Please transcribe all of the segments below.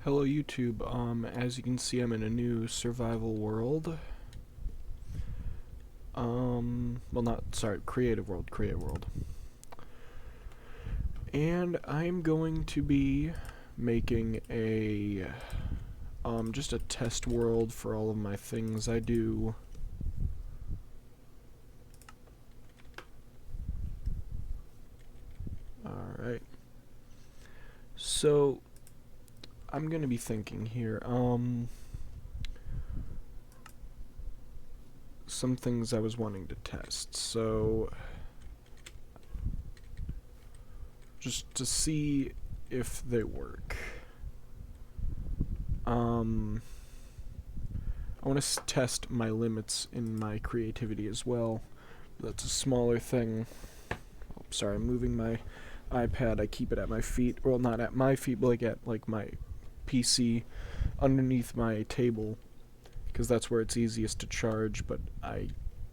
Hello YouTube, as you can see I'm in a new survival world. Creative world. And I'm going to be making just a test world for all of my things I do. Alright. So, I'm gonna be thinking here, some things I was wanting to test. So, just to see if they work. I want to test my limits in my creativity as well. That's a smaller thing. Oh, sorry, I'm moving my iPad. I keep it at my feet. Well, not at my feet, but at my PC underneath my table, because that's where it's easiest to charge, but I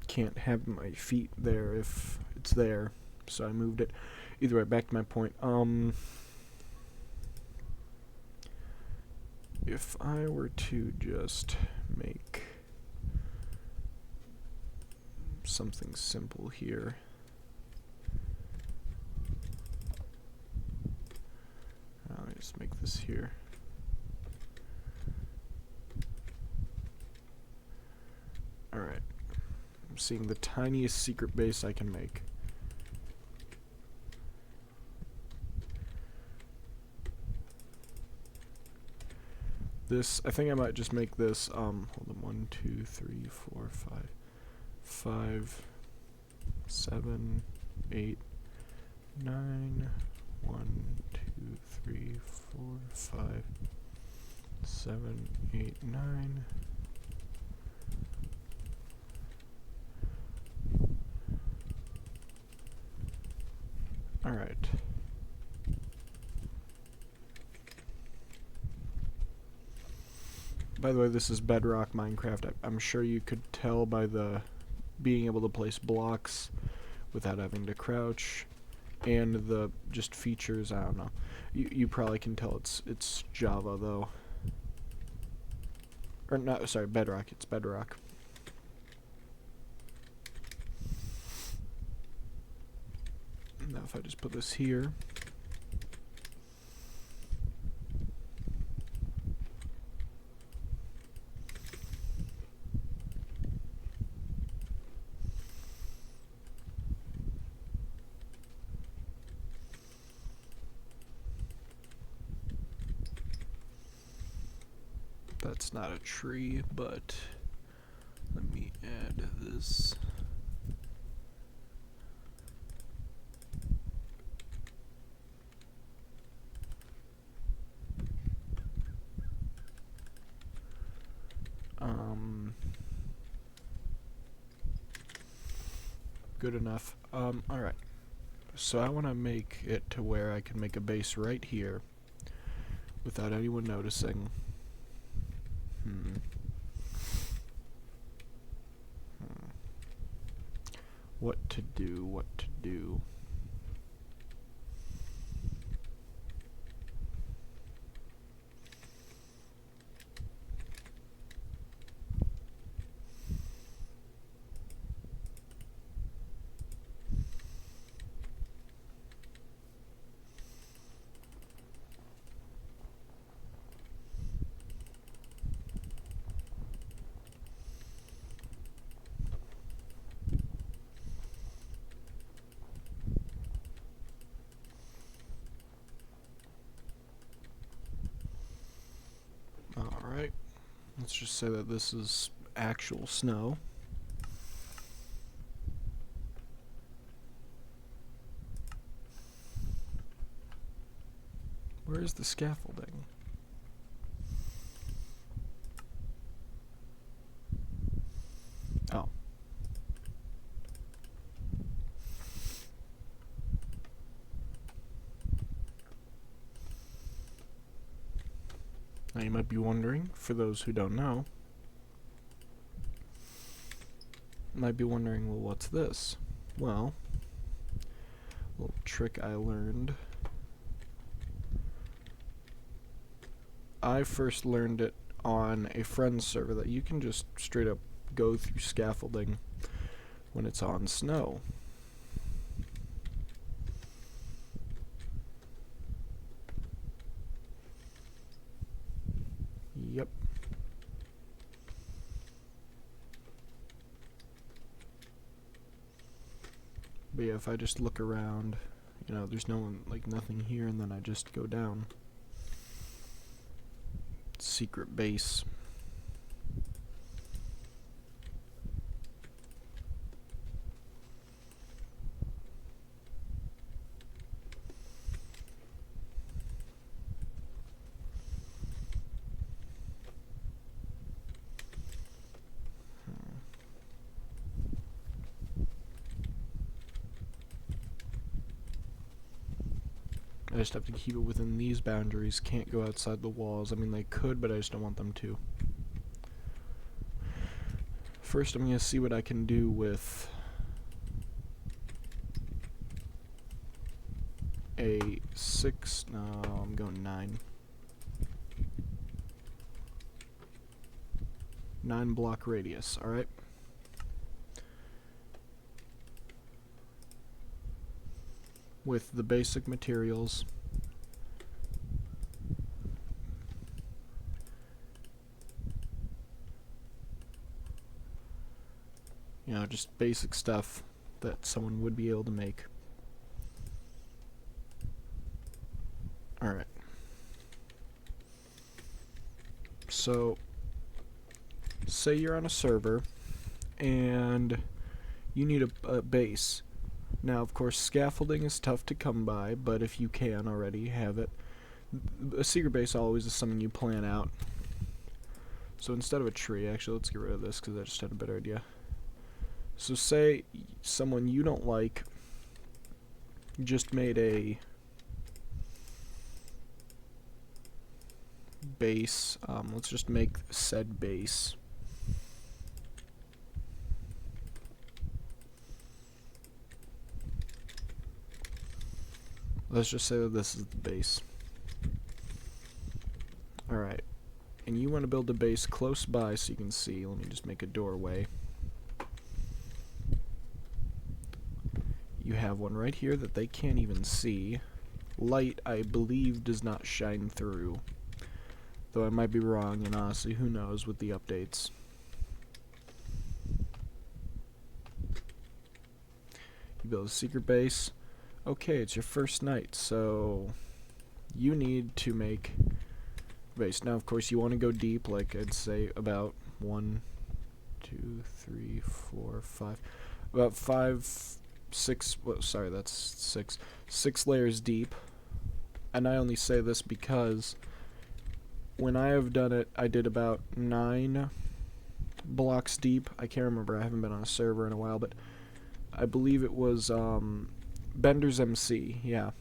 can't have my feet there if it's there, so I moved it. Either way, back to my point. If I were to just make something simple here. Let me just make this here. Alright. I'm seeing the tiniest secret base I can make. This, I think I might just make this, hold on, 1, 2, 3, 4, 5, 5, 7, 8, 9, 1, 2, 3, 4, 5, 7, 8, 9. Alright. By the way, this is Bedrock Minecraft. I'm sure you could tell by the being able to place blocks without having to crouch, and the just features. I don't know. You probably can tell it's Java though, or not. Sorry, Bedrock. It's Bedrock. Now if I just put this here. That's not a tree, but let me add this. Good enough. Alright. So I want to make it to where I can make a base right here without anyone noticing. What to do. Alright, let's just say that this is actual snow. Where is the scaffolding? Oh. Now you might be wondering, for those who don't know, might be wondering, well, what's this? Well, a little trick I learned. I first learned it on a friend's server that you can just straight up go through scaffolding when it's on snow. Yep. But yeah, if I just look around, you know, there's no one, like nothing here, and then I just go down. Secret base. I just have to keep it within these boundaries, can't go outside the walls. I mean, they could, but I just don't want them to. First, I'm going to see what I can do with a 6, no, I'm going 9. 9 block radius, alright? With the basic materials. You know, just basic stuff that someone would be able to make. Alright. So, say you're on a server, and you need a base. Now, of course, scaffolding is tough to come by, but if you can already have it, a secret base always is something you plan out. So instead of a tree, actually, let's get rid of this because I just had a better idea. So say someone you don't like just made a base. Let's just make said base. Let's just say that this is the base. Alright. And you want to build a base close by so you can see. Let me just make a doorway. You have one right here that they can't even see. Light, I believe, does not shine through. Though I might be wrong, and honestly, who knows with the updates. You build a secret base. Okay, it's your first night, so you need to make a base. Now, of course, you want to go deep, like I'd say about 1, 2, 3, 4, 5, about 5, 6, well, sorry, that's 6, 6 layers deep. And I only say this because when I have done it, I did about 9 blocks deep. I can't remember, I haven't been on a server in a while, but I believe it was, Bender's MC, yeah.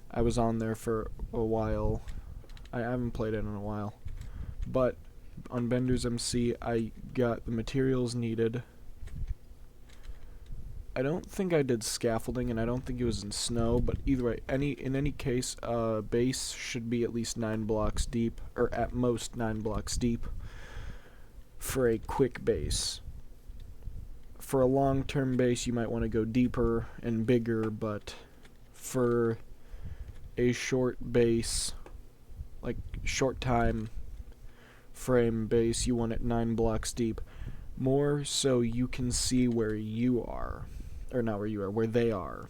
I was on there for a while. I haven't played it in a while. But on Bender's MC, I got the materials needed. I don't think I did scaffolding, and I don't think it was in snow, but either way, in any case, base should be at least 9 blocks deep, or at most 9 blocks deep, for a quick base. For a long-term base, you might want to go deeper and bigger, but for a short base, like short time frame base, you want it 9 blocks deep. More so you can see where you are. Or not where you are, where they are.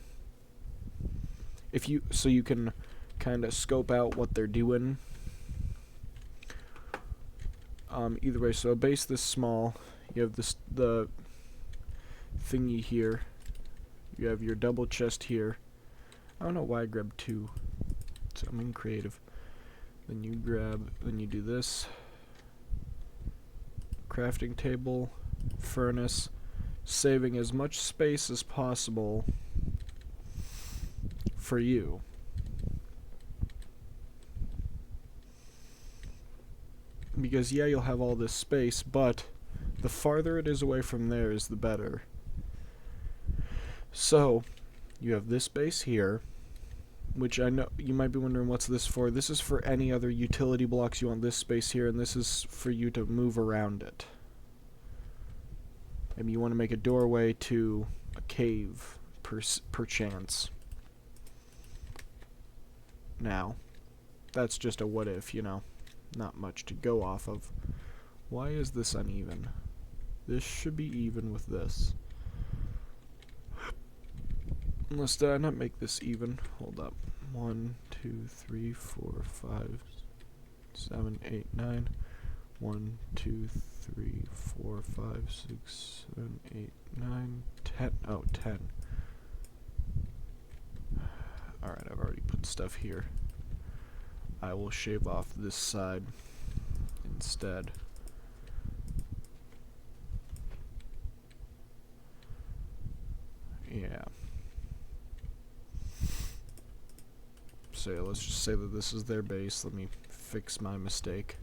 So you can kind of scope out what they're doing. Either way, so a base this small, you have the thingy here. You have your double chest here. I don't know why I grabbed 2. So I'm in creative. Then you do this. Crafting table, furnace, saving as much space as possible for you. Because yeah, you'll have all this space, but the farther it is away from there is the better. So, you have this base here. which I know you might be wondering what's this for. This is for any other utility blocks you want this space here, and this is for you to move around it. Maybe you want to make a doorway to a cave, perchance. Now, that's just a what if, you know. Not much to go off of. Why is this uneven? This should be even with this. Unless, did I not make this even? Hold up. 1, 2, 3, 4, 5, 7, 8, 9. 1, 2, 3, 4, 5, 6, 7, 8, 9, 10. Oh, 10. Alright, I've already put stuff here. I will shave off this side instead. Yeah. So yeah, let's just say that this is their base. Let me fix my mistake.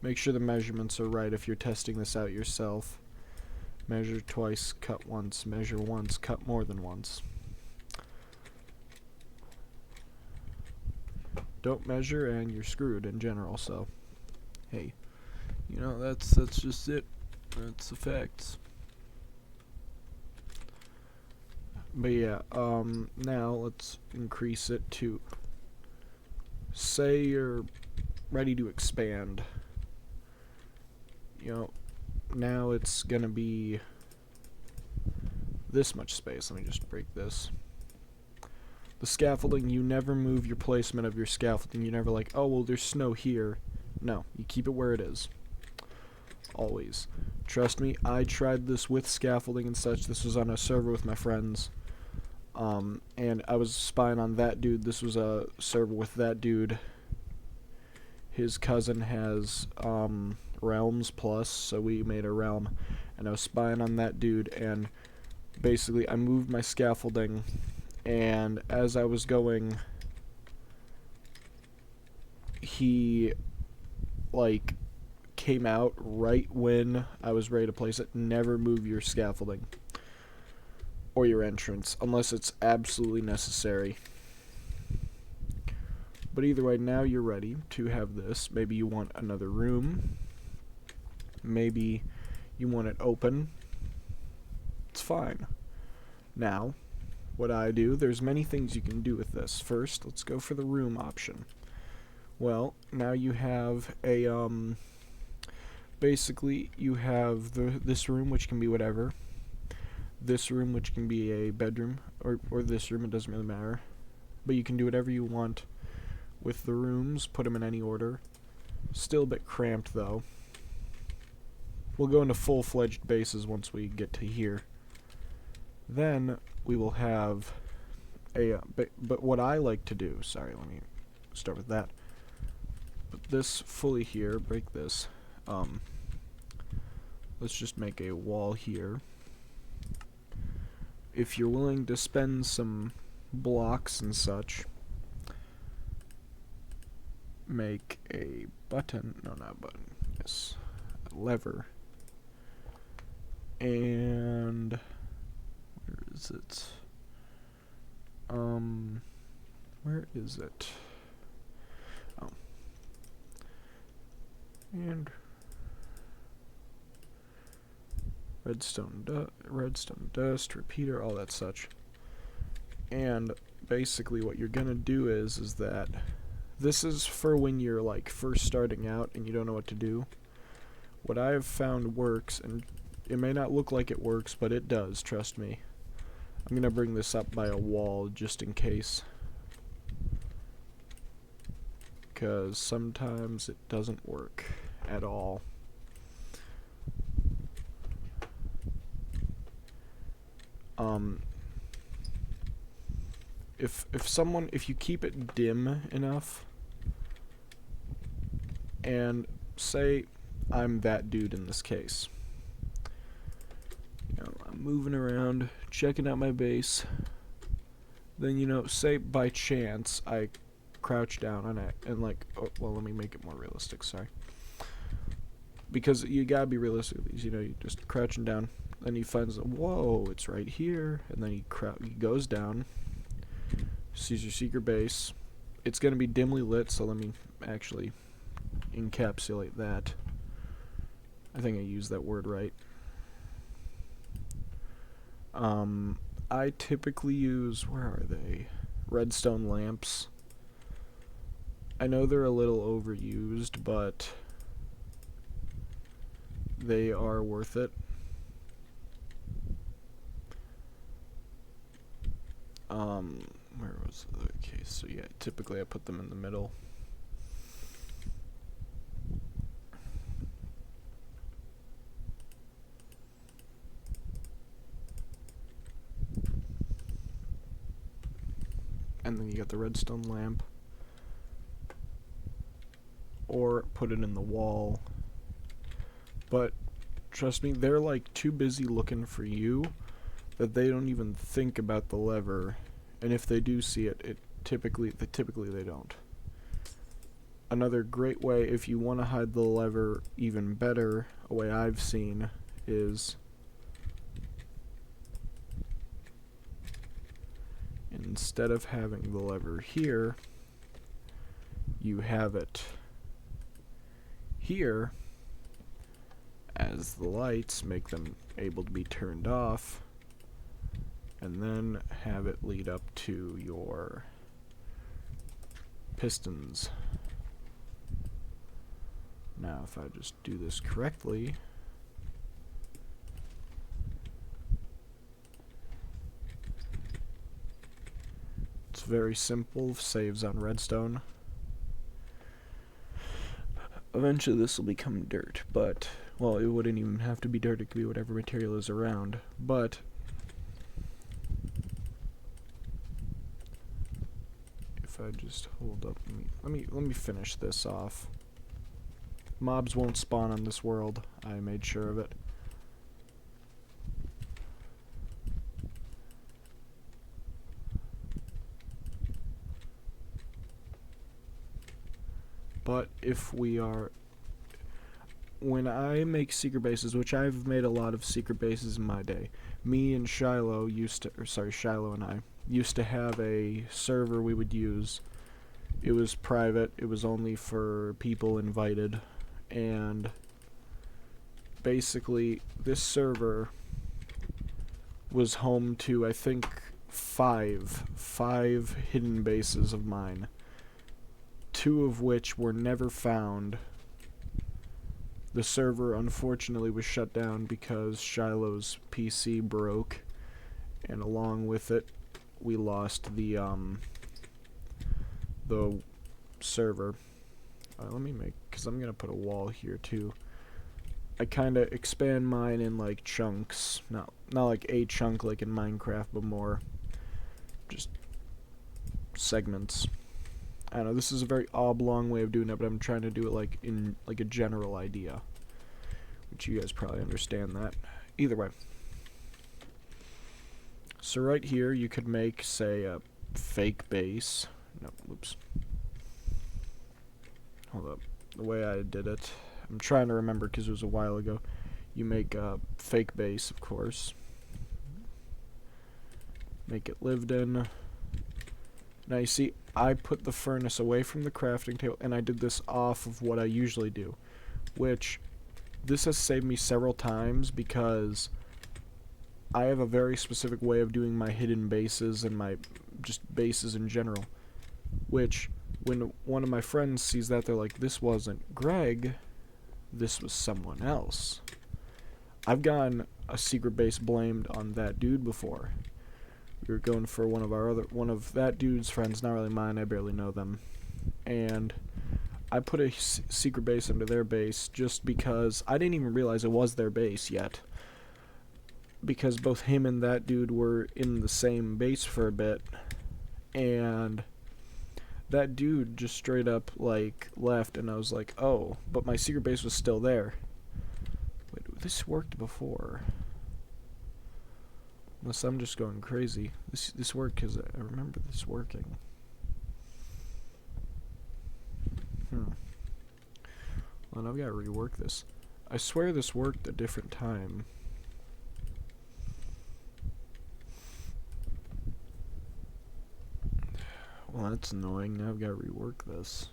Make sure the measurements are right if you're testing this out yourself. Measure twice, cut once. Measure once, cut more than once. Don't measure and you're screwed in general, so hey. You know, that's just it. That's the facts. But yeah, now let's increase it to, say you're ready to expand. You know, now it's gonna be this much space. Let me just break this. The scaffolding, you never move your placement of your scaffolding. You never like, oh, well, there's snow here. No, you keep it where it is. Always. Trust me, I tried this with scaffolding and such. This was on a server with my friends. And I was spying on that dude. This was a server with that dude. His cousin has, realms plus, so we made a realm. And I was spying on that dude, and basically I moved my scaffolding, and as I was going, he, like, came out right when I was ready to place it. Never move your scaffolding or your entrance unless it's absolutely necessary. But either way, now you're ready to have this. Maybe you want another room. Maybe you want it open. It's fine. Now, what I do, there's many things you can do with this. First, let's go for the room option. Well, now you have a, basically, you have this room, which can be whatever. This room, which can be a bedroom, or this room, it doesn't really matter. But you can do whatever you want with the rooms, put them in any order. Still a bit cramped, though. We'll go into full-fledged bases once we get to here. Then, we will have a, but what I like to do, sorry, let me start with that. Put this fully here, break this. Let's just make a wall here. If you're willing to spend some blocks and such, make a button, no, not a button, yes, a lever, and where is it? Where is it? Oh, and redstone dust, repeater, all that such. And basically what you're gonna do is that this is for when you're like first starting out and you don't know what to do. What I have found works, and it may not look like it works, but it does, trust me. I'm gonna bring this up by a wall just in case, because sometimes it doesn't work at all. If you keep it dim enough, and say I'm that dude in this case, you know, I'm moving around, checking out my base, then, you know, say by chance I crouch down on it, and like, oh, well, let me make it more realistic, sorry. Because you gotta be realistic with these, you know, you just crouching down, then he finds, whoa, it's right here, and then he goes down, This is your secret base. It's going to be dimly lit, so let me actually encapsulate that. I think I used that word right. I typically use, where are they? Redstone lamps. I know they're a little overused, but they are worth it. Where was the other case? So yeah, typically I put them in the middle. And then you got the redstone lamp. Or put it in the wall. But trust me, they're like too busy looking for you that they don't even think about the lever. And if they do see it, typically they don't. Another great way, if you want to hide the lever even better, a way I've seen is instead of having the lever here, you have it here as the lights make them able to be turned off, and then have it lead up to your pistons. Now if I just do this correctly, it's very simple, saves on redstone. Eventually this will become dirt, but, well, it wouldn't even have to be dirt, it could be whatever material is around, but if I just hold up, let me finish this off. Mobs won't spawn on this world, I made sure of it. But if we are, when I make secret bases, which I've made a lot of secret bases in my day, me and Shiloh Shiloh and I used to have a server we would use. It was private, it was only for people invited, and basically this server was home to, I think, five hidden bases of mine. 2 of which were never found. The server unfortunately was shut down because Shiloh's PC broke, and along with it we lost the server. Let me make, because I'm gonna put a wall here too. I kinda expand mine in like chunks, not like a chunk like in Minecraft, but more just segments. I don't know, this is a very oblong way of doing it, but I'm trying to do it like in like a general idea, which you guys probably understand that. Either way. So right here you could make, say, a fake base. No, oops. Hold up. The way I did it, I'm trying to remember because it was a while ago. You make a fake base, of course. Make it lived in. Now you see, I put the furnace away from the crafting table, and I did this off of what I usually do, which this has saved me several times because I have a very specific way of doing my hidden bases and my just bases in general, which when one of my friends sees that, they're like, this wasn't Greg, this was someone else. I've gotten a secret base blamed on that dude before. We were going for one of that dude's friends, not really mine, I barely know them, and I put a secret base under their base just because I didn't even realize it was their base yet, because both him and that dude were in the same base for a bit, and that dude just straight up like left, and I was like, oh, but my secret base was still there. Wait, this worked before. Unless I'm just going crazy. This worked because I remember this working. Well, I've got to rework this. I swear this worked a different time. Oh, that's annoying. Now I've got to rework this.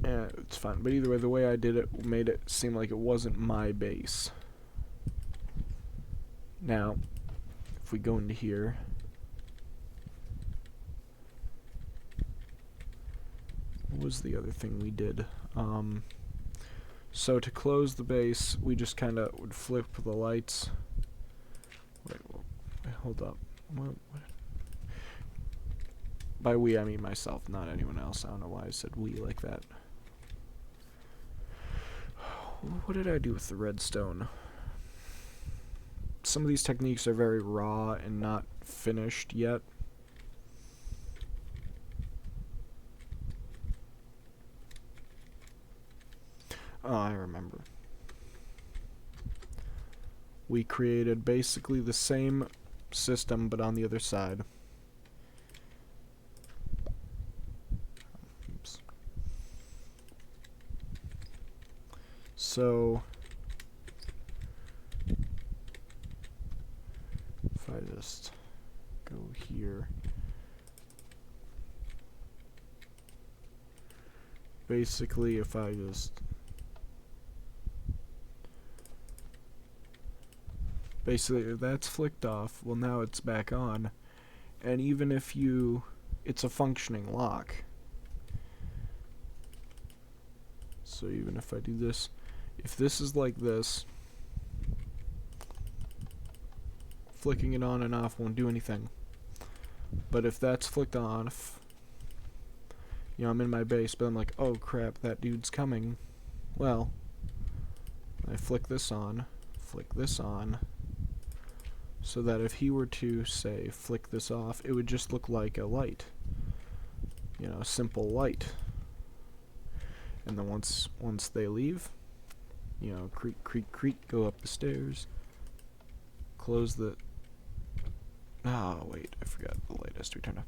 Yeah, it's fine. But either way, the way I did it made it seem like it wasn't my base. Now, if we go into here, what was the other thing we did? So to close the base, we just kind of would flip the lights. Wait, hold up. What? By we, I mean myself, not anyone else. I don't know why I said we like that. What did I do with the redstone? Some of these techniques are very raw and not finished yet. Oh, I remember. We created basically the same system, but on the other side. Oops. So, if I just go here, basically if I just if that's flicked off, well now it's back on, and even if it's a functioning lock. So even if I do this, if this is like this, flicking it on and off won't do anything. But if that's flicked off, I'm in my base, but I'm like, oh crap, that dude's coming. Well, I flick this on, so that if he were to, say, flick this off, it would just look like a light. A simple light. And then once they leave, creak, creak, creak, go up the stairs, close the... Oh, wait, I forgot the light has to be turned off.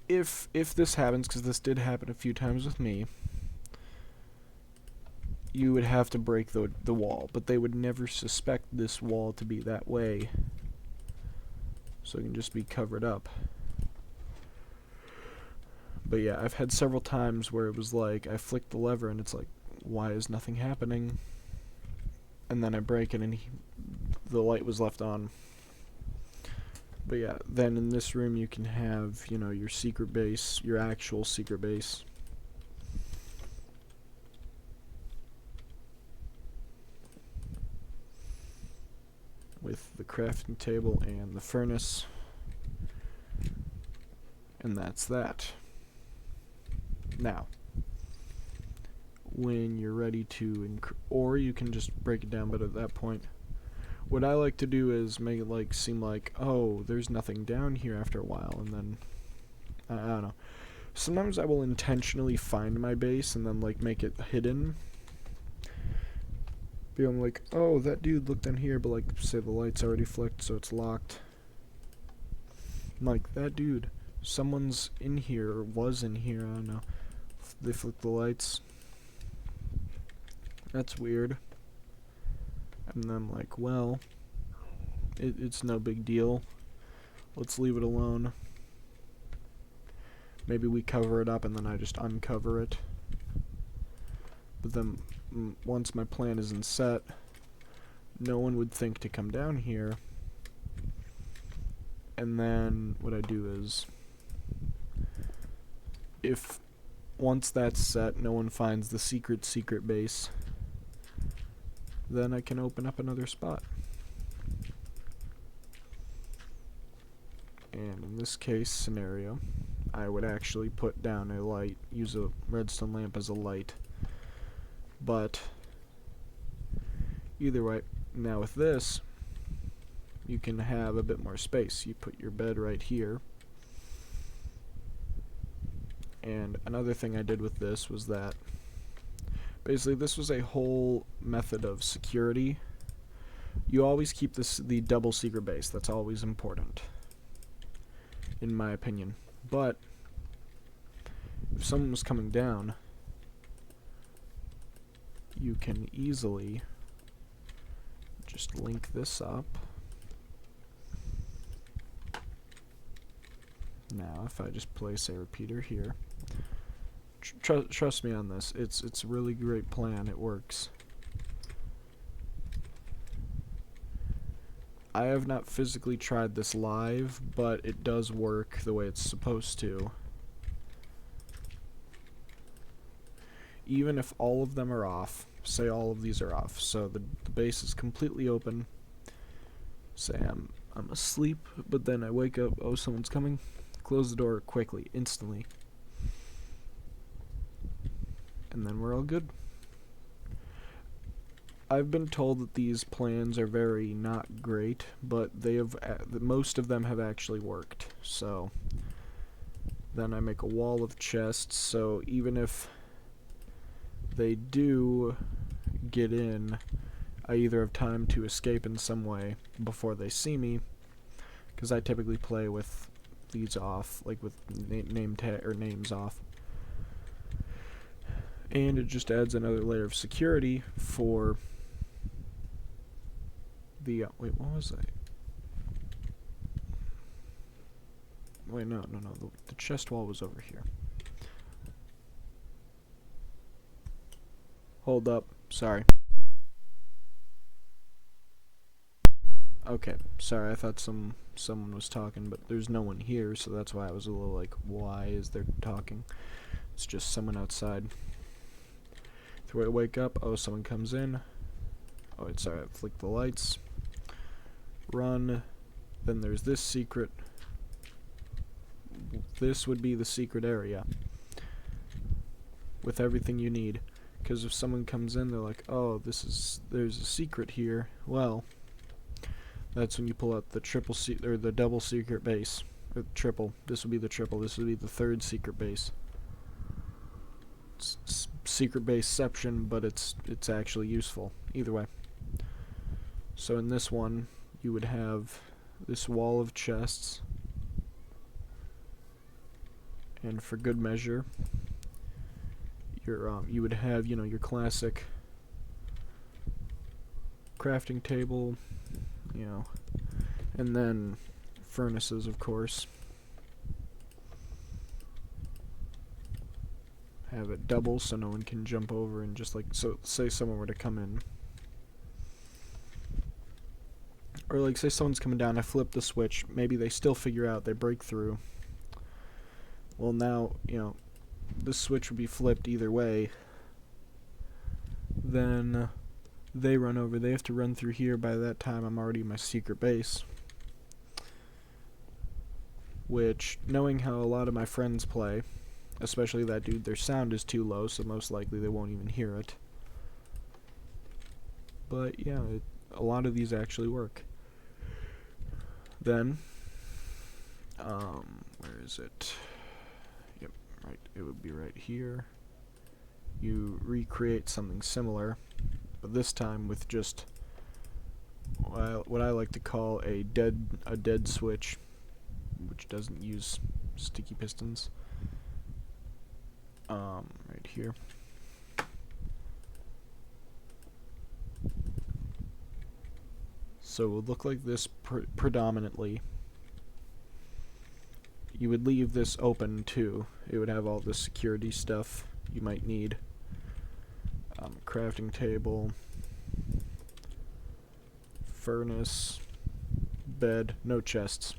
If this happens, because this did happen a few times with me, you would have to break the wall, but they would never suspect this wall to be that way. So it can just be covered up. But yeah, I've had several times where it was like, I flicked the lever and it's like, why is nothing happening? And then I break it and the light was left on. But yeah, then in this room you can have, your secret base, your actual secret base. With the crafting table and the furnace. And that's that. Now, when you're ready to, or you can just break it down, but at that point, what I like to do is make it seem like, oh, there's nothing down here after a while, and then, I don't know. Sometimes I will intentionally find my base and then make it hidden. I'm like, oh, that dude looked down here, but say the light's already flicked, so it's locked. I'm like, that dude, someone's in here, or was in here, I don't know. They flicked the lights. That's weird. And then I'm like, well, it's no big deal. Let's leave it alone. Maybe we cover it up and then I just uncover it. But then once my plan isn't set, no one would think to come down here. And then what I do is, if once that's set, no one finds the secret base, then I can open up another spot. And in this case scenario, I would actually put down a light, use a redstone lamp as a light. But either way, now with this, you can have a bit more space. You put your bed right here. And another thing I did with this was that basically this was a whole method of security. You always keep the double secret base. That's always important, in my opinion. But if someone was coming down, you can easily just link this up Now, if I just place a repeater here, trust me on this, it's a really great plan, it works. I have not physically tried this live, but it does work the way it's supposed to. Even if all of them are off, say all of these are off, so the base is completely open, say I'm asleep, but then I wake up, oh, someone's coming, close the door quickly, instantly, and then we're all good. I've been told that these plans are very not great, but most of them have actually worked. So then I make a wall of chests, so even if they do get in, I either have time to escape in some way before they see me, because I typically play with these off, like with names off. And it just adds another layer of security for the, wait, what was I? Wait, no, the chest wall was over here. Hold up, sorry. Okay, sorry, I thought someone was talking, but there's no one here, so that's why I was a little like, why is there talking? It's just someone outside. So I wake up, oh, someone comes in. Oh, it's sorry, I flick the lights. Run. Then there's this secret. This would be the secret area with everything you need. Because if someone comes in, they're like, oh, there's a secret here. Well, that's when you pull out the the double secret base. Or triple. This would be the triple. This would be the third secret base. It's secret baseception, but it's actually useful. Either way. So in this one, you would have this wall of chests, and for good measure, you would have, your classic crafting table, and then furnaces, of course. Have it double so no one can jump over and just so say someone were to come in. Or like say someone's coming down, I flip the switch, maybe they still figure out, they break through. Well now, this switch would be flipped either way. Then they run over, they have to run through here, by that time I'm already in my secret base. Which, knowing how a lot of my friends play, especially that dude, their sound is too low, so most likely they won't even hear it. But yeah, a lot of these actually work. Then, where is it? Yep, right, it would be right here. You recreate something similar, but this time with just what I like to call a dead switch, which doesn't use sticky pistons. Right here. So it would look like this predominantly. You would leave this open too. It would have all the security stuff you might need. Crafting table, furnace, bed, no chests,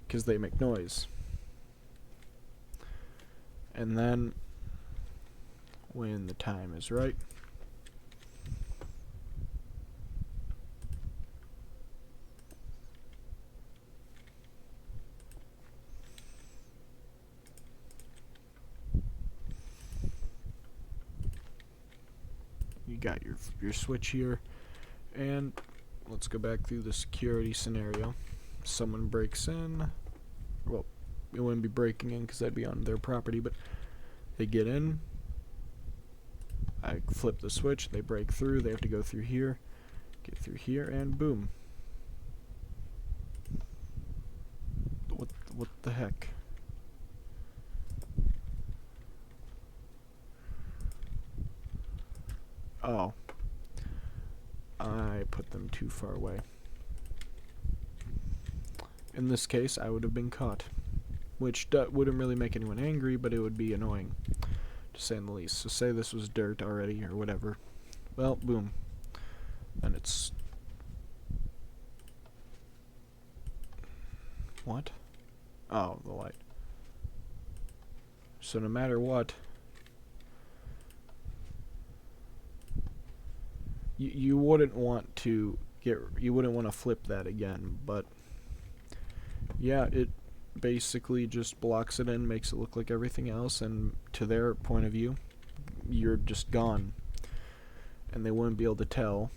because they make noise. And then, when the time is right, you got your switch here, and let's go back through the security scenario. Someone breaks in, well, it wouldn't be breaking in because that'd be on their property, but they get in, I flip the switch, they break through, they have to go through here, get through here, and boom. What the heck? Oh. I put them too far away. In this case, I would have been caught. which wouldn't really make anyone angry, but it would be annoying, to say the least. So say this was dirt already, or whatever. Well, boom. And it's... What? Oh, the light. So no matter what, you wouldn't want to flip that again, but yeah, it basically just blocks it in, makes it look like everything else, and to their point of view, you're just gone, and they wouldn't be able to tell.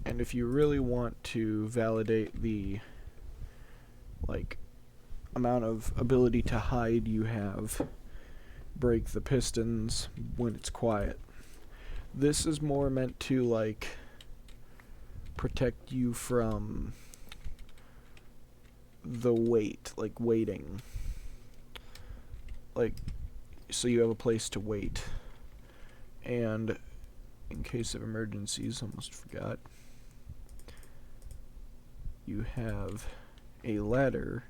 And if you really want to validate the amount of ability to hide you have, break the pistons when it's quiet. This is more meant to protect you from the weight, waiting. So you have a place to wait. And in case of emergencies, almost forgot, you have a ladder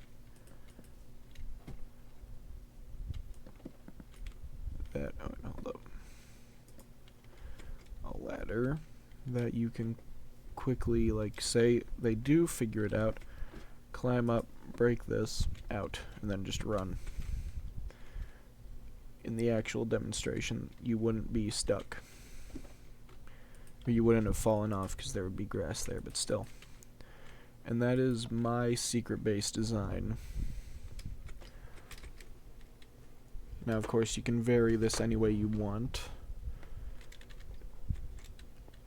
that, hold up, a ladder that you can quickly, say they do figure it out, climb up, break this out, and then just run. In the actual demonstration, you wouldn't be stuck. Or you wouldn't have fallen off because there would be grass there, but still. And that is my secret base design. Now, of course, you can vary this any way you want.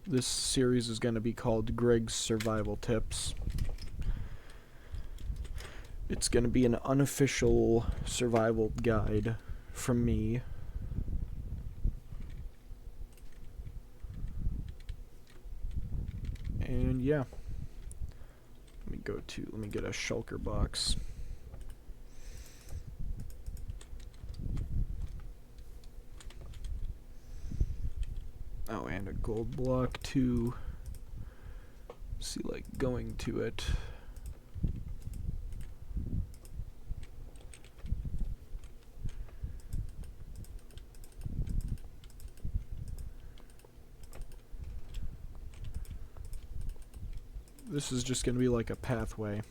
This series is going to be called Greg's Survival Tips. It's going to be an unofficial survival guide from me. And yeah. Let me get a shulker box. Oh, and a gold block to see, going to it. This is just going to be like a pathway.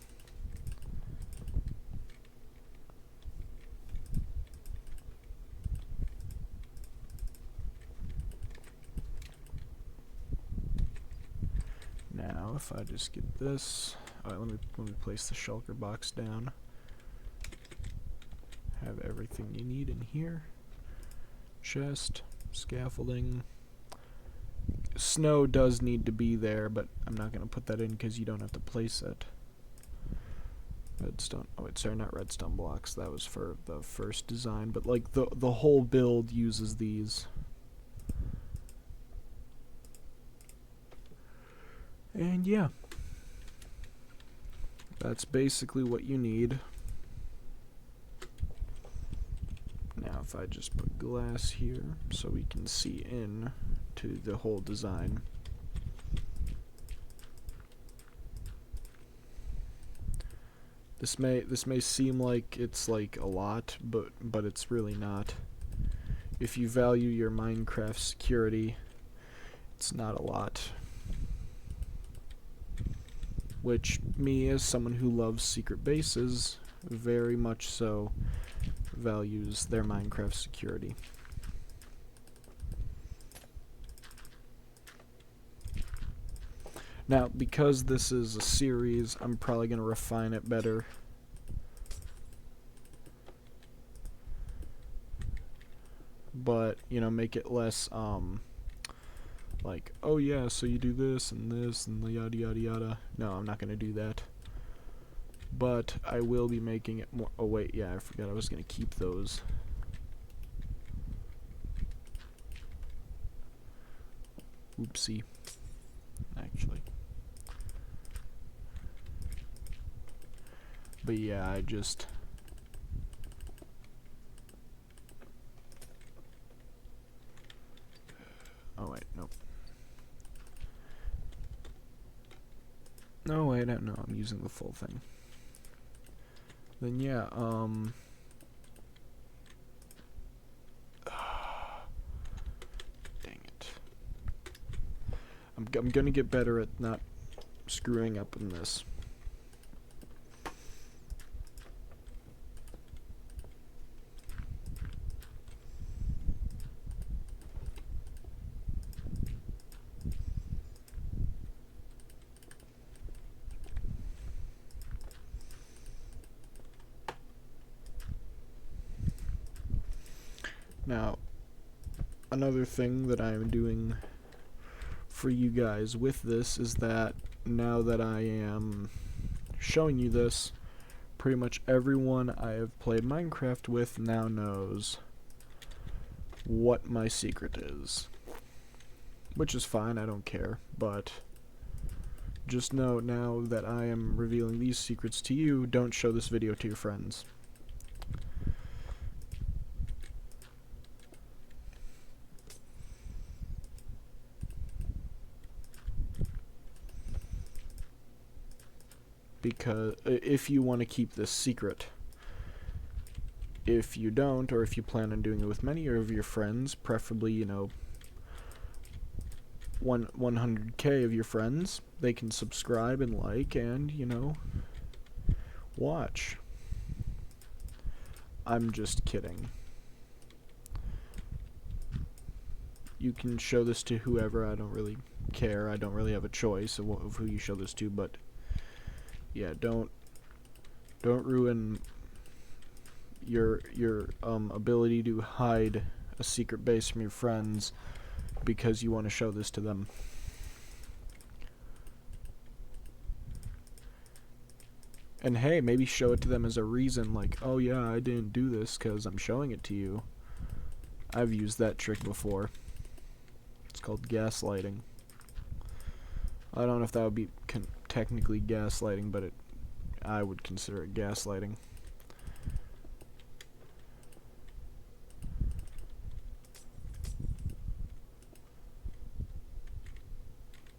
Now, if I just get this, alright, let me place the shulker box down. Have everything you need in here. Chest, scaffolding. Snow does need to be there, but I'm not going to put that in because you don't have to place it. Redstone. Oh, wait, sorry, not redstone blocks. That was for the first design, but the whole build uses these. And yeah, that's basically what you need. Now, if I just put glass here so we can see in to the whole design. This may seem like it's a lot, but it's really not. If you value your Minecraft security, it's not a lot. Which, me as someone who loves secret bases, very much so values their Minecraft security. Now, because this is a series, I'm probably going to refine it better. But, make it less, oh yeah, so you do this and the yada yada yada. No, I'm not going to do that. But I will be making it more... Oh wait, yeah, I forgot I was going to keep those. Oopsie. Actually. But yeah, I just... Oh wait, nope. No, wait, I don't know. I'm using the full thing. Then yeah, dang it. I'm gonna get better at not screwing up in this. Now, another thing that I'm doing for you guys with this is that now that I am showing you this, pretty much everyone I have played Minecraft with now knows what my secret is. Which is fine, I don't care, but just know now that I am revealing these secrets to you, don't show this video to your friends. Because if you want to keep this secret. If you don't, or if you plan on doing it with many of your friends, preferably, you know, 100k of your friends, they can subscribe and like and, you know, watch. I'm just kidding. You can show this to whoever, I don't really care, I don't really have a choice of who you show this to, but yeah, don't ruin your ability to hide a secret base from your friends because you want to show this to them. And hey, maybe show it to them as a reason, like, oh yeah, I didn't do this because I'm showing it to you. I've used that trick before. It's called gaslighting. I don't know if that would be technically gaslighting, but I would consider it gaslighting.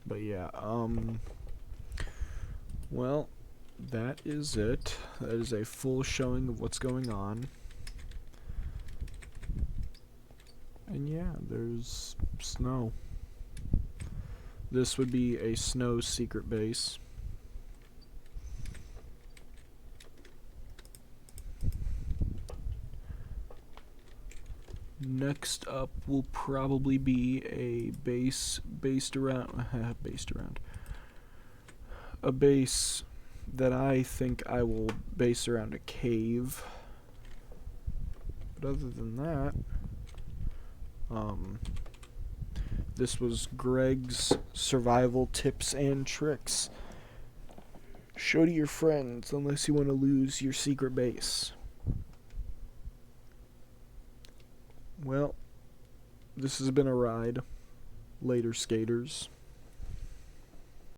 But yeah, well, that is it. That is a full showing of what's going on. And yeah, there's snow. This would be a snow secret base. Next up will probably be a base based around a base that I think I will base around a cave. But other than that, this was Greg's survival tips and tricks. Show to your friends unless you want to lose your secret base. Well, this has been a ride. Later, skaters.